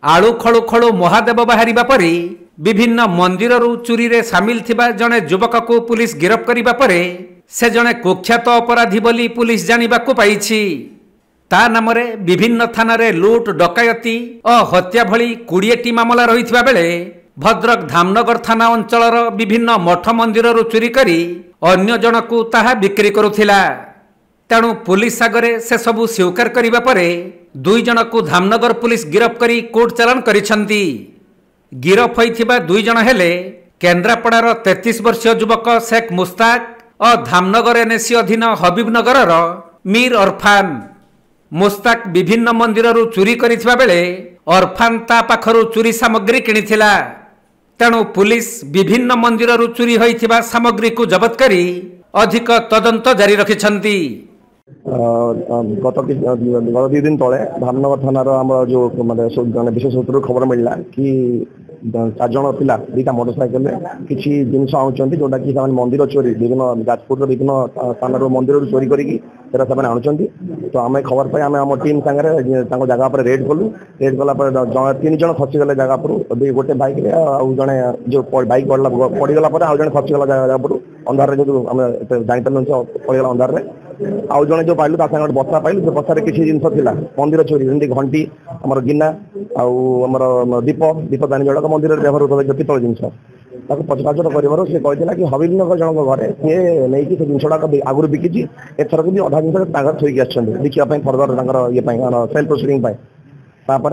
आलू खलु खलु महादेव बाहर पर विभिन्न मंदिर चोरी रे सामिल थिबा जने युवक को पुलिस गिरफ्त करिबा परे से जने कुख्यात अपराधी बोली पुलिस जानिबाकु पाइछि। ता नामरे विभिन्न थाना रे लूट डकायती और हत्या भली 20टी मामला रहिथिबा बेले भद्रक धामनगर थाना अंचलर विभिन्न मठ मंदिर चोरी करी अन्य जनकु ताहा बिक्री करुथिला। तेणु पुलिस आगरे से सबु स्वीकार करिबा परे 2 जनकु धामनगर पुलिस गिरफ्त करी कोर्ट चालान करिसंती। गिरफ होइथिबा 2 जन हेले केन्द्रापड़ार 33 वर्षीय युवक शेख मुस्ताक और धामनगर एनएसी अधीन हबीबनगर मीर अरफान। मुस्ताक विभिन्न मंदिर चोरी करिथिबा बेले अरफान ता पाखरु चोरी सामग्री किनिथिला। तेणु पुलिस विभिन्न मंदिर चोरी होइथिबा सामग्री को जबत करी अधिक तदंत जारी रखिछंती। गत 2 दिन तले धामनगर थानार आम जो माने विशेष सूत्र खबर मिलला कि 4 जन पिला 2टा मोटरसाइकेल किसी जिनस आनुचंती जोटा कि मंदिर चोरी विभिन्न जाजपुर विभिन्न स्थान मंदिर चोरी करी आनुचंती। तो आम खबर पाई आम आम टीम सांगे जगह पर रेड कलु। रेड कला 3 जन खसीगले जगह पर गोटे बाइक जड़े जो बाइक पड़गला आउ जड़े खसीगला जगह पर अंधार जो जापर पड़गला अंधार आउ जड़े जो पाइलु गोटे बसा पाइलु बसार किसी जिन मंदिर चोरी जमी घंटी आम गिना आमर दीप दीपदानी जड़क मंदिर व्यवहार होता पितल जिन पचराचर कर कि हबीबनगर जनक घरे सी नहीं कि जिनटा आगुरी बिकी एथर भी अधा जिन थोक देखा फर्दर ये सेल्फ प्रोसीडिंग आम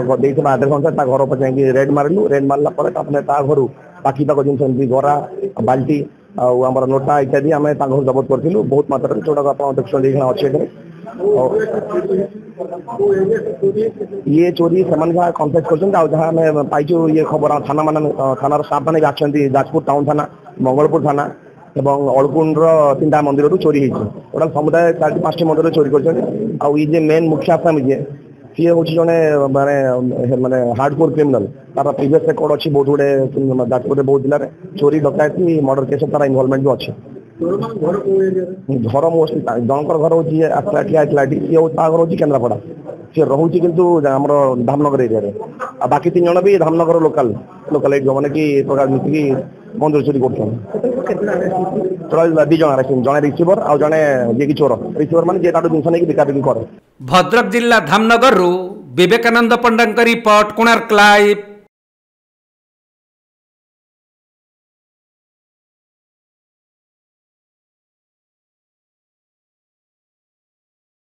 आड्रेस अनुसार घर पर जाकि रेड मारिलु। रेड मारला घर बाकी तक जिन गरा बाल्टी आमर नोटा इत्यादि आम घर जबत करूँ बहुत मात्रा जोटा आप देखते अच्छे। ये चोरी से कनफेस कर पाइचु ये खबर थाना मान थानार स्टाफ मैंने आछन जाजपुर टाउन थाना मंगलपुर थाना एवं अल्कुंड 3टा मंदिर चोरी टोटाल समुदाय 4-5टी मंदिर चोरी कर मेन मुख्य आसामी जे सी हूँ जड़े माने माने हार्डकोर क्रिमिनाल तार प्रीवियस रेकर्ड अच्छी बहुत गुड़े जाजपुर बहुत जिले में चोरी डकायती मर्डर केस तार इनवॉल्वमेंट भी अच्छे। घर मोस्ट जनकर घर हूँ सी घर हूँ केन्द्रापड़ा सी रोचे कितु आम धामनगर एरिया बाकी 3 जन भी धामनगर लोकाल जो मैंने कि प्रकार मिसिकी मंदिर चोरी कर 2 जन जड़े रिसीवर आउ जड़े ये चोर रिसीवर मान जे जिन नहीं बिकाबिकी करे। भद्रक जिला धामनगर विवेकानंद पंडा रिपोर्ट कोणार्क लाइव।